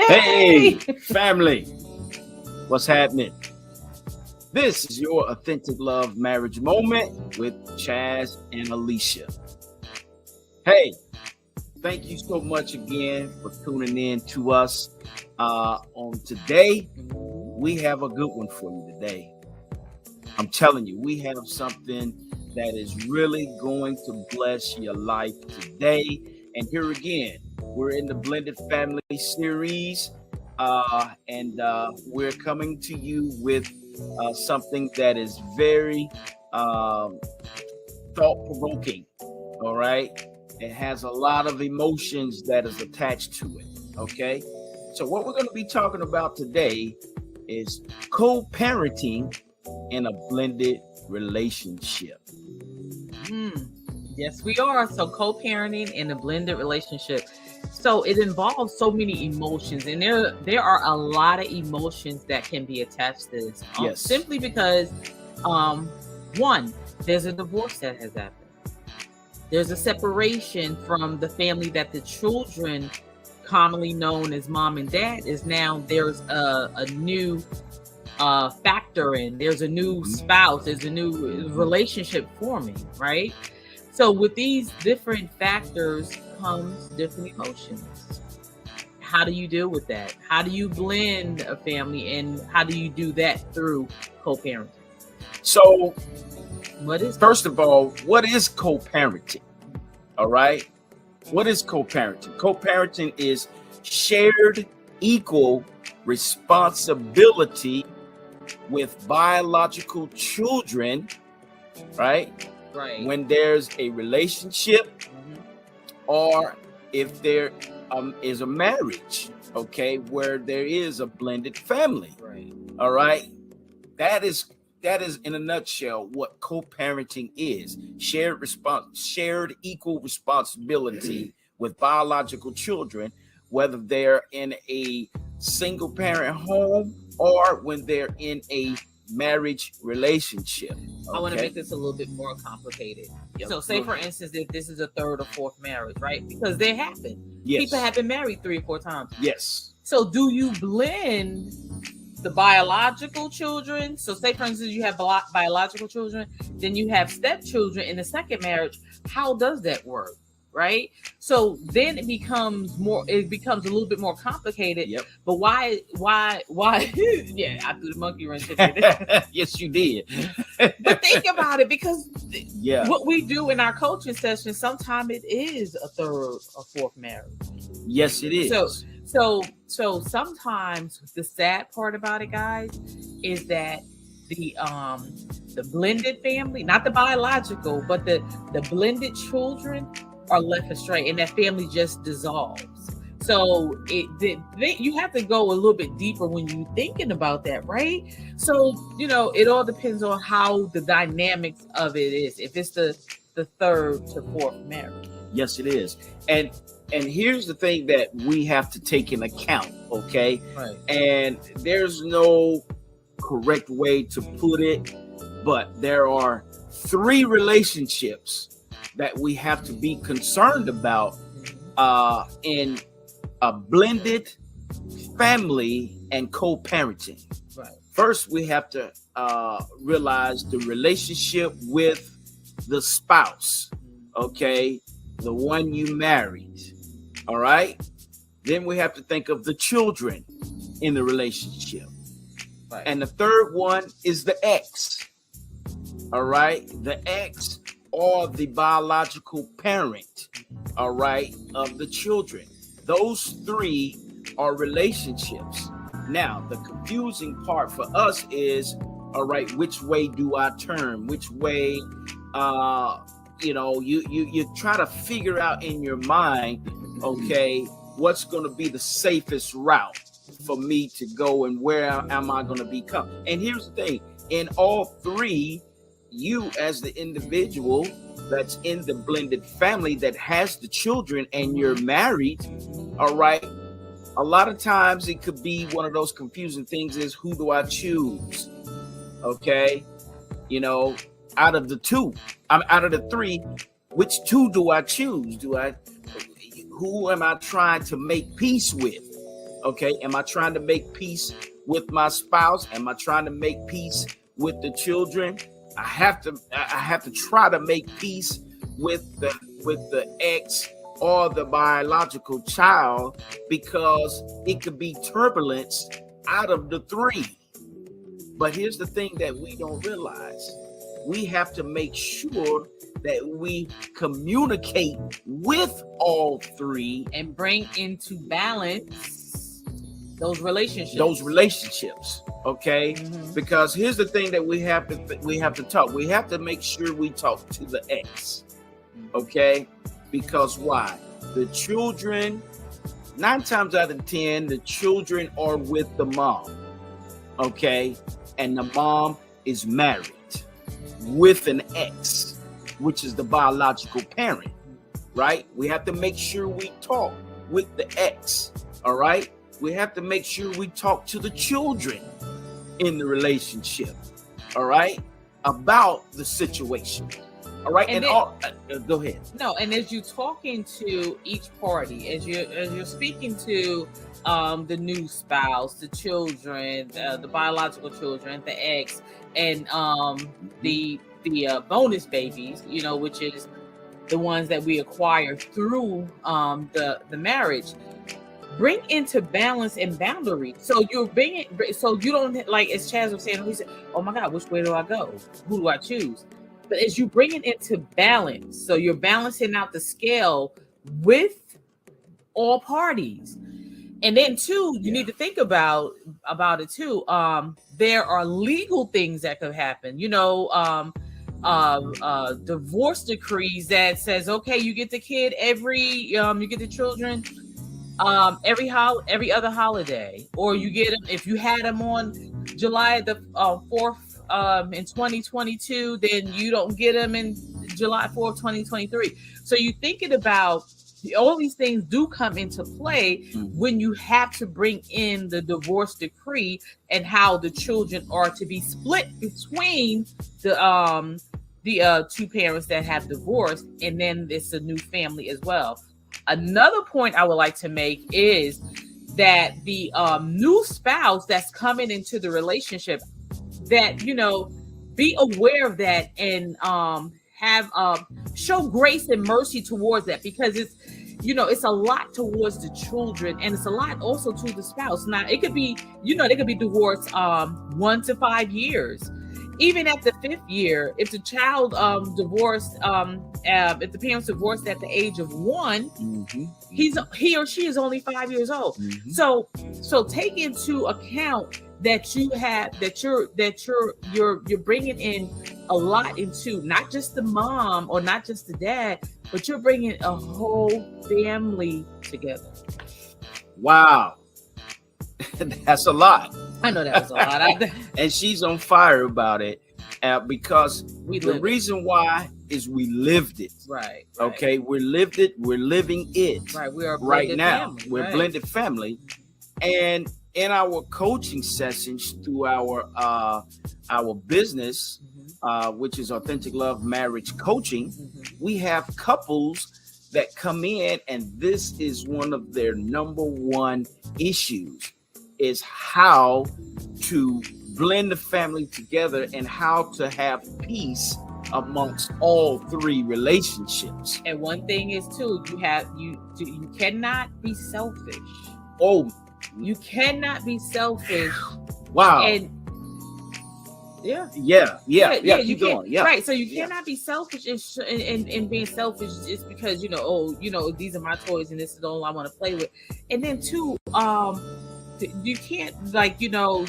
Hey, family, what's happening? This is your authentic love marriage moment with Chaz and Alicia. Hey, thank you so much again for tuning in to us on today. We have a good one for you today. I'm telling you, we have something that is really going to bless your life today. And here again, we're in the Blended Family series, and we're coming to you with something that is very thought-provoking. All right, it has a lot of emotions that is attached to it. Okay, so what we're going to be talking about today is co-parenting in a blended relationship. Yes, we are. So co-parenting in a blended relationship. So it involves so many emotions, and there are a lot of emotions that can be attached to this. Yes. Simply because, one, there's a divorce that has happened. There's a separation from the family that the children, commonly known as mom and dad, is now. There's a new factor in. There's a new spouse. There's a new relationship forming, right? So with these different factors comes different emotions. How do you deal with that? How do you blend a family, and how do you do that through co-parenting? So, First of all, what is co-parenting? All right. What is co-parenting? Co-parenting is shared equal responsibility with biological children, right? Right. When there's a relationship, or if there is a marriage, okay, where there is a blended family. Right. All right. That is in a nutshell what co-parenting is. Shared equal responsibility with biological children, whether they're in a single parent home or when they're in a marriage relationship. Okay? I want to make this a little bit more complicated. Yep. So say for instance, if this is a third or fourth marriage, right? Because they happen. Yes. People have been married 3 or 4 times. Yes. So do you blend the biological children? So say for instance, you have biological children, then you have stepchildren in the second marriage. How does that work? Right? So then it becomes a little bit more complicated. Yep. But why yeah, I threw the monkey wrench in there. Yes, you did. But think about it, because what we do in our coaching sessions, sometimes it is a third or fourth marriage. Yes, it is. So sometimes the sad part about it, guys, is that the blended family, not the biological, but the blended children are left astray, and that family just dissolves. So you have to go a little bit deeper when you're thinking about that, right? So it all depends on how the dynamics of it is. If it's the third to fourth marriage. Yes, it is. And here's the thing that we have to take in account, okay? Right. And there's no correct way to put it, but there are 3 relationships that we have to be concerned about in a blended family and co-parenting. Right. First, we have to realize the relationship with the spouse, okay? The one you married, all right? Then we have to think of the children in the relationship. Right. And the third one is the ex, all right? The ex or the biological parent, all right, of the children. Those 3 are relationships. Now, the confusing part for us is, all right, which way do I turn? Which way, you try to figure out in your mind, okay, what's going to be the safest route for me to go, and where am I going to become? And here's the thing, in all 3, you as the individual that's in the blended family that has the children and you're married, all right, a lot of times it could be one of those confusing things is, who do I choose? Okay, out of the 3, which 2 do I choose? Who am I trying to make peace with? Okay, am I trying to make peace with my spouse? Am I trying to make peace with the children? I have to try to make peace with the ex or the biological child, because it could be turbulence out of the three. But here's the thing that we don't realize. We have to make sure that we communicate with all three and bring into balance those relationships. Okay? Mm-hmm. Because here's the thing that we have to talk. We have to make sure we talk to the ex. Okay? Because why? The children, 9 times out of 10, the children are with the mom. Okay? And the mom is married with an ex, which is the biological parent, right? We have to make sure we talk with the ex, all right? We have to make sure we talk to the children in the relationship, all right, about the situation, all right? And go ahead. No, and as you're talking to each party, as you're speaking to the new spouse, the children, the biological children, the ex, and the bonus babies, which is the ones that we acquire through the marriage. Bring into balance and boundaries. So you don't, like as Chaz was saying, he said, "Oh my God, which way do I go? Who do I choose?" But as you bring it into balance, so you're balancing out the scale with all parties. And then too, you need to think about it too. There are legal things that could happen. Divorce decrees that says, okay, you get the kid you get the children every other holiday, or you get them if you had them on July the 4th in 2022, then you don't get them in July 4th, 2023. So you're thinking about all these things do come into play when you have to bring in the divorce decree and how the children are to be split between the two parents that have divorced, and then it's a new family as well. Another point I would like to make is that the new spouse that's coming into the relationship, that be aware of that and have show grace and mercy towards that, because it's a lot towards the children, and it's a lot also to the spouse. Now it could be they could be divorced 1 to 5 years. Even at the 5th year, if the child divorced, if the parents divorced at the age of 1, he or she is only 5 years old. So take into account that you're bringing in a lot into not just the mom or not just the dad, but you're bringing a whole family together. Wow. That's a lot. I know that was a lot. And she's on fire about it because the reason why is we lived it. Right. Okay. We lived it. We're living it. Right. We are right now. Family. We're blended family. And in our coaching sessions through our business, which is Authentic Love Marriage Coaching, we have couples that come in, and this is one of their number one issues, is how to blend the family together and how to have peace amongst all three relationships. And one thing is too, you cannot be selfish. Oh, you cannot be selfish. Wow. And yeah. You keep going. Yeah. Right. So you cannot be selfish and being selfish just because these are my toys and this is all I want to play with. And then too, you can't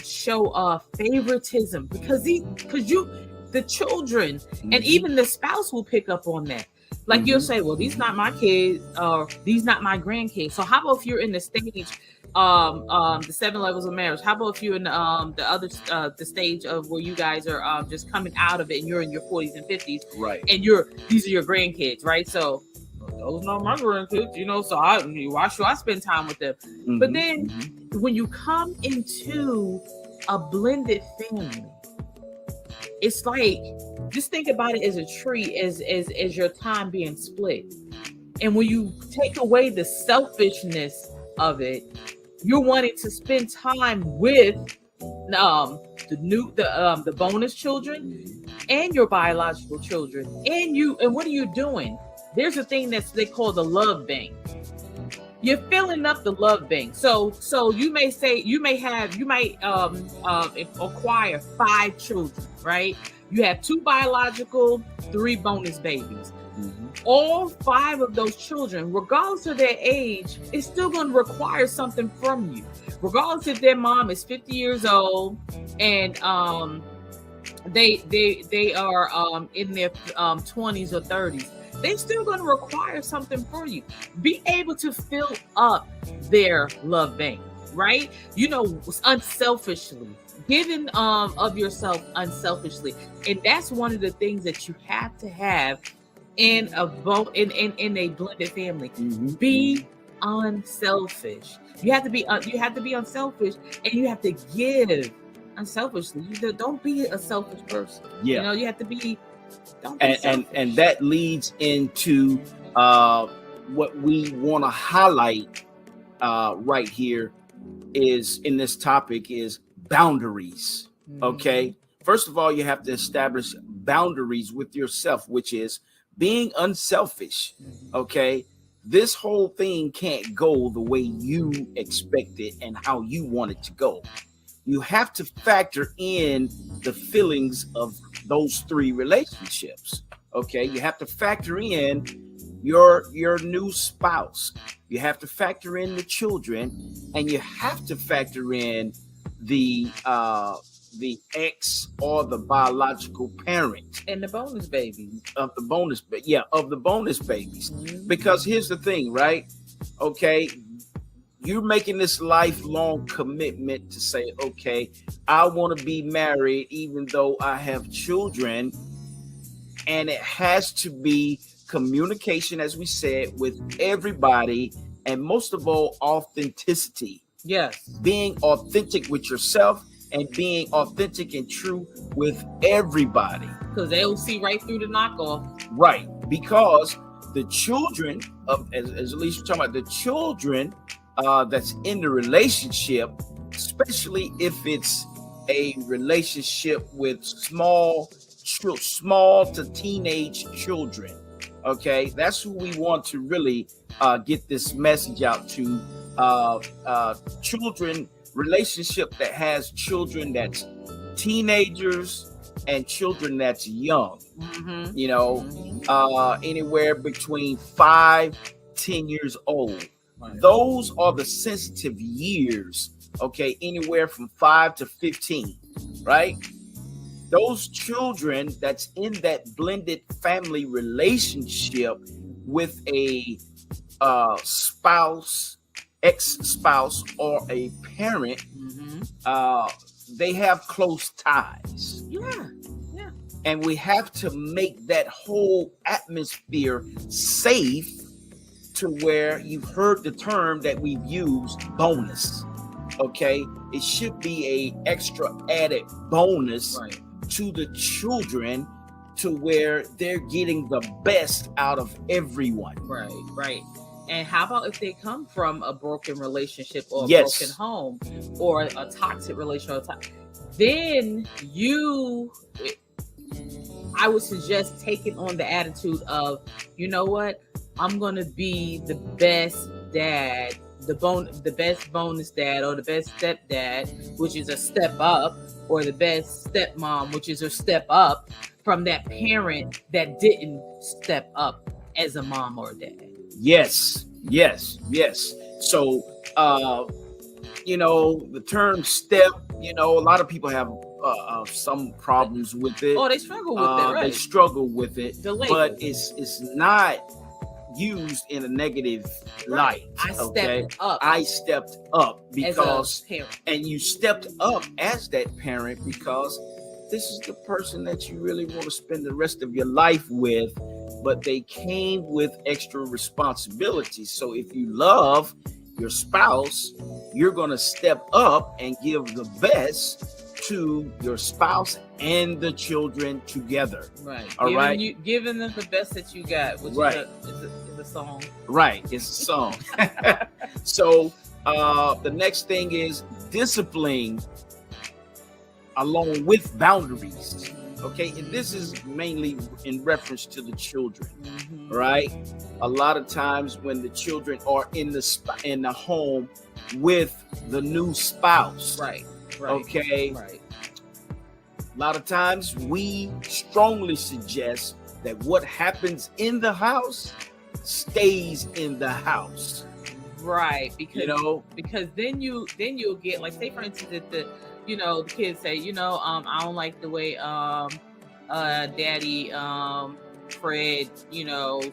show favoritism, because the children and even the spouse will pick up on that. Like you'll say, well, these not my kids, or these not my grandkids. So how about if you're in the stage, the 7 levels of marriage? How about if you're in the stage of where you guys are just coming out of it, and you're in your 40s and 50s, right? And these are your grandkids, right? So those are not my grandkids, so why should I spend time with them? But then when you come into a blended family, it's like, just think about it as a tree, as your time being split. And when you take away the selfishness of it, You're wanting to spend time with the bonus children and your biological children, and what are you doing? There's a thing they call the love bank. You're filling up the love bank. So you might acquire 5 children, right? You have 2 biological, 3 bonus babies. Mm-hmm. All 5 of those children, regardless of their age, is still going to require something from you. Regardless if their mom is 50 years old and they are in their 20s or 30s, they're still going to require something from you. Be able to fill up their love bank, right? Unselfishly. Giving of yourself unselfishly. And that's one of the things that you have to have in a blended family. Mm-hmm. Be unselfish. You have to be unselfish, and you have to give unselfishly. Don't be a selfish person. Yeah. You have to be. And that leads into what we want to highlight right here is in this topic is boundaries. Okay. First of all, you have to establish boundaries with yourself, which is being unselfish. Okay. This whole thing can't go the way you expect it and how you want it to go. You have to factor in the feelings of those 3 relationships. Okay. You have to factor in your new spouse. You have to factor in the children, and you have to factor in the ex or the biological parent and the bonus babies of the bonus babies. Mm-hmm. Because here's the thing, right? Okay, you're making this lifelong commitment to say, okay, I want to be married even though I have children, and it has to be communication, as we said, with everybody, and most of all, authenticity. Yes. Being authentic with yourself and being authentic and true with everybody. Because they will see right through the knockoff. Right. Because the children as Alicia was talking about, the children that's in the relationship, especially if it's a relationship with small to teenage children. Okay. That's who we want to really get this message out to. Children, relationship that has children that's teenagers and children that's young. Mm-hmm. Anywhere between 5-10 years old. Right. Those are the sensitive years. Okay, anywhere from 5 to 15, right? Those children that's in that blended family relationship with a spouse, ex-spouse, or a parent, mm-hmm. They have close ties. Yeah. And we have to make that whole atmosphere safe to where you've heard the term that we've used, bonus. Okay, it should be a extra added bonus right. to the children, to where they're getting the best out of everyone. Right. And how about if they come from a broken relationship or a yes. broken home or a toxic relationship? Then I would suggest taking on the attitude of, you know what, I'm going to be the best dad, the best bonus dad, or the best stepdad, which is a step up, or the best stepmom, which is a step up from that parent that didn't step up as a mom or dad. Yes. So, the term step, a lot of people have some problems with it. Oh, they struggle with it, right? They struggle with it, but it's not used in a negative light. I stepped up because, and you stepped up as that parent because this is the person that you really want to spend the rest of your life with, but they came with extra responsibilities. So if you love your spouse, you're going to step up and give the best to your spouse and the children together. Right. Right. Giving them the best that you got, which right. is a song. Right. It's a song. So The next thing is discipline along with boundaries. Okay, and this is mainly in reference to the children, right? A lot of times when the children are in the home with the new spouse, Right. Okay. Right. A lot of times we strongly suggest that what happens in the house stays in the house. Right. Because You know, because then you'll get, like, say for instance, if the kids say, I don't like the way daddy Fred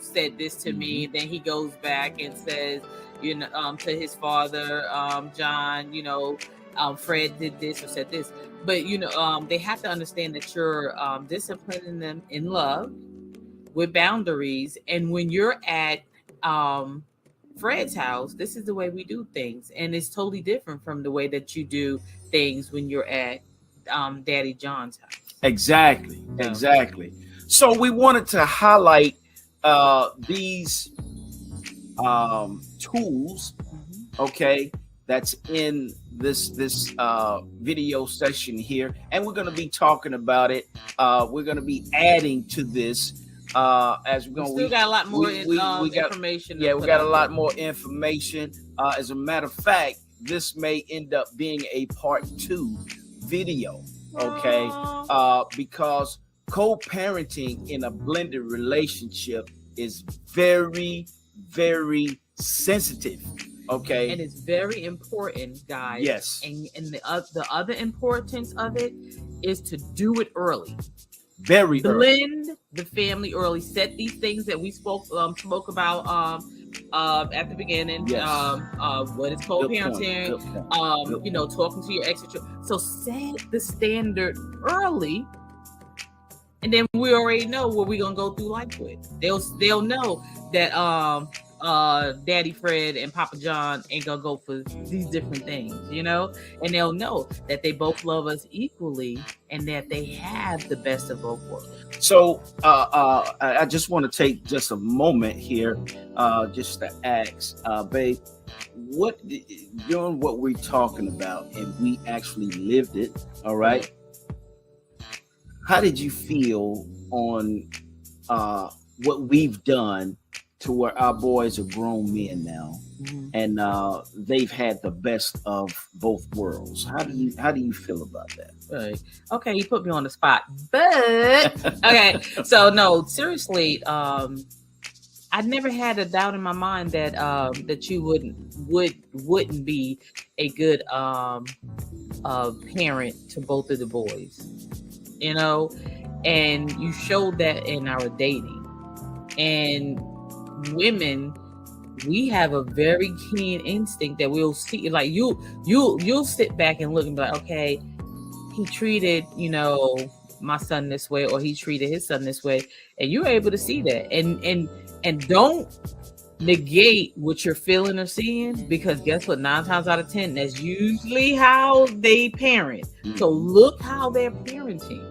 said this to me. Then he goes back and says, to his father, John, Fred did this or said this. But they have to understand that you're disciplining them in love with boundaries. And when you're at Fred's house, this is the way we do things, and it's totally different from the way that you do things when you're at Daddy John's house. exactly. So we wanted to highlight these tools, okay, that's in this video session here, and we're going to be talking about it. We're going to be adding to this as we're going. We got a lot more information. Yeah, we got a lot more information. As a matter of fact, this may end up being a part 2 video, okay? Because co-parenting in a blended relationship is very, very sensitive, okay? And it's very important, guys. Yes. And the other importance of it is to do it early. Very early. Blend the family early. Set these things that we spoke about at the beginning. Yes. What is co-parenting? Talking to your extra. So set the standard early, and then we already know what we're gonna go through life with. They'll know that Daddy Fred and Papa John ain't gonna go for these different things, and they'll know that they both love us equally and that they have the best of both worlds. So I just want to take just a moment here just to ask, babe, what during what we're talking about, and we actually lived it, all right? How did you feel on what we've done to where our boys are grown men now, and they've had the best of both worlds? How do you feel about that? Right. Okay, you put me on the spot, but okay. So no, seriously, I never had a doubt in my mind that that you wouldn't be a good parent to both of the boys, and you showed that in our dating. And women, we have a very keen instinct that we'll see, like you'll sit back and look and be like, okay, he treated my son this way, or he treated his son this way, and you're able to see that, and don't negate what you're feeling or seeing, because guess what, 9 times out of 10 that's usually how they parent. So look how they're parenting.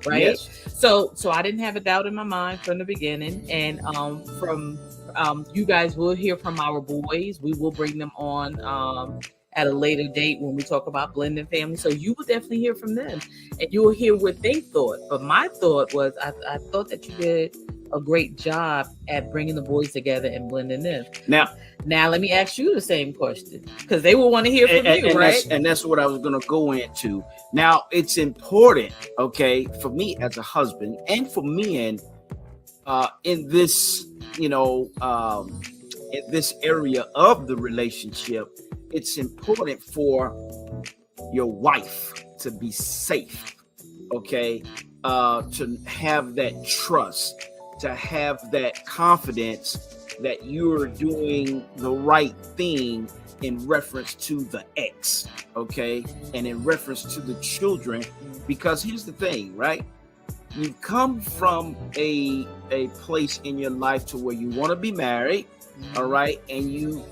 Right. Yes. So I didn't have a doubt in my mind from the beginning, and from you guys will hear from our boys. We will bring them on at a later date when we talk about blending families. So you will definitely hear from them, and you will hear what they thought. But my thought was, I thought that you did a great job at bringing the boys together and blending them. Now let me ask you the same question, because they will want to hear from you, right? And that's what I was going to go into. Now, it's important, okay, for me as a husband and for men in this, in this area of the relationship. It's important for your wife to be safe, okay, to have that trust, to have that confidence that you're doing the right thing in reference to the ex, okay, and in reference to the children. Because here's the thing, right? You've come from a place in your life to where you want to be married, all right, and you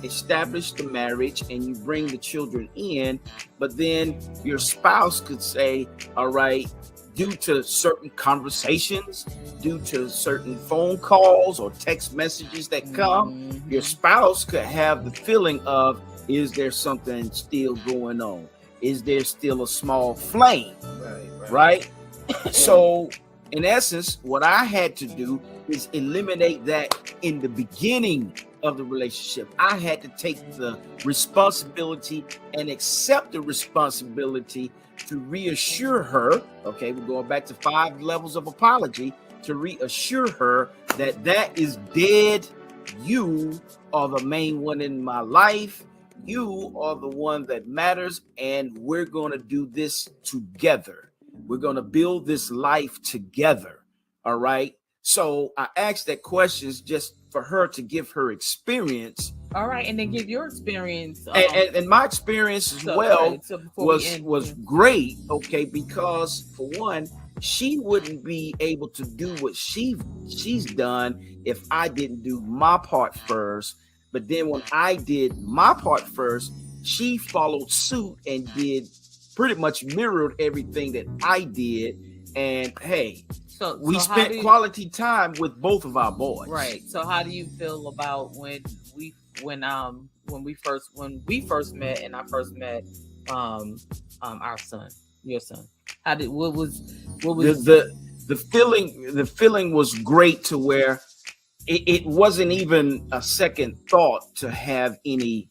establish the marriage and you bring the children in, but then your spouse could say, all right, due to certain conversations, due to certain phone calls or text messages that come, your spouse could have the feeling of, is there something still going on? Is there still a small flame? Right? So, in essence, what I had to do is eliminate that in the beginning of the relationship. I had to take the responsibility and accept the responsibility to reassure her. Okay, we're going back to 5 levels of apology, to reassure her that that is dead. You are the main one in my life. You are the one that matters, and we're going to do this together. We're going to build this life together. All right. So I asked that questions just for her to give her experience. All right, and then give your experience. And my experience as well was great. Okay, because for one, she wouldn't be able to do what she's done if I didn't do my part first. But then when I did my part first, she followed suit and did pretty much mirrored everything that I did. And hey, so we spent quality time with both of our boys. Right. So how do you feel about when we first met and I first met our son, your son? What was the feeling? The feeling was great to where it wasn't even a second thought to have any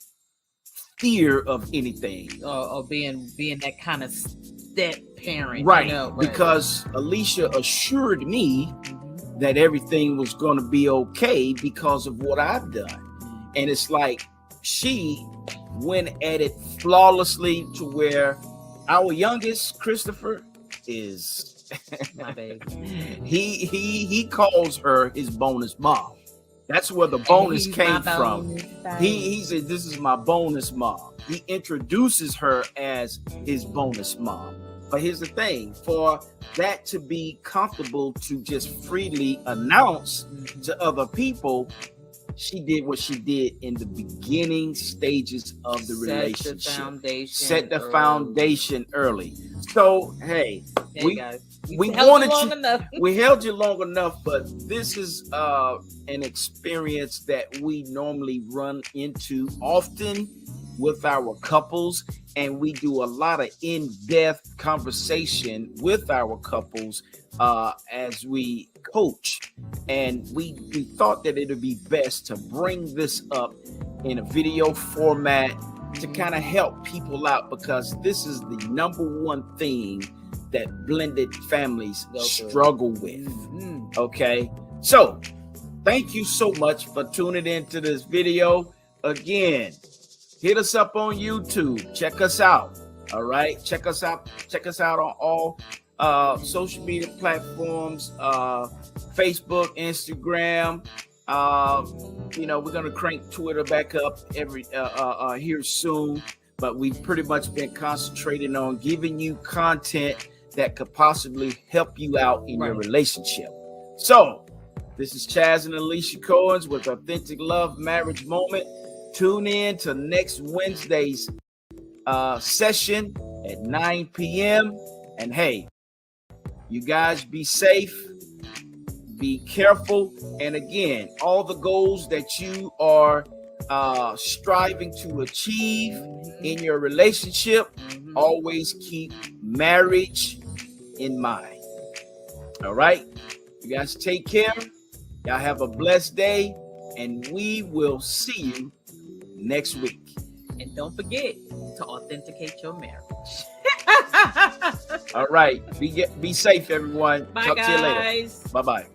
fear of anything or being that kind of step parent, right? Because Alicia assured me that everything was going to be okay because of what I've done, and it's like she went at it flawlessly to where our youngest Christopher is my baby. he calls her his bonus mom. That's where the bonus came from. He said, "This is my bonus mom." He introduces her as his bonus mom. But here's the thing, for that to be comfortable to just freely announce to other people, she did what she did in the beginning stages of the relationship. Set the foundation early. So, hey, we held you long enough, but this is an experience that we normally run into often with our couples, and we do a lot of in-depth conversation with our couples as we coach. And we thought that it would be best to bring this up in a video format to kind of help people out, because this is the number one thing that blended families struggle with. Okay, so thank you so much for tuning into this video. Again, hit us up on YouTube. Check us out. All right, check us out on all social media platforms, Facebook, Instagram. We're gonna crank Twitter back up here soon, but we've pretty much been concentrating on giving you content that could possibly help you out in your relationship. So this is Chaz and Alicia Cohens with Authentic Love Marriage Moment. Tune in to next Wednesday's session at 9 p.m. And hey, you guys be safe, be careful, and again, all the goals that you are striving to achieve in your relationship, always keep marriage in mind. All right, you guys take care. Y'all have a blessed day, and we will see you next week. And don't forget to authenticate your marriage. All right. Be safe, everyone. Bye, Talk guys. to you later. Bye-bye.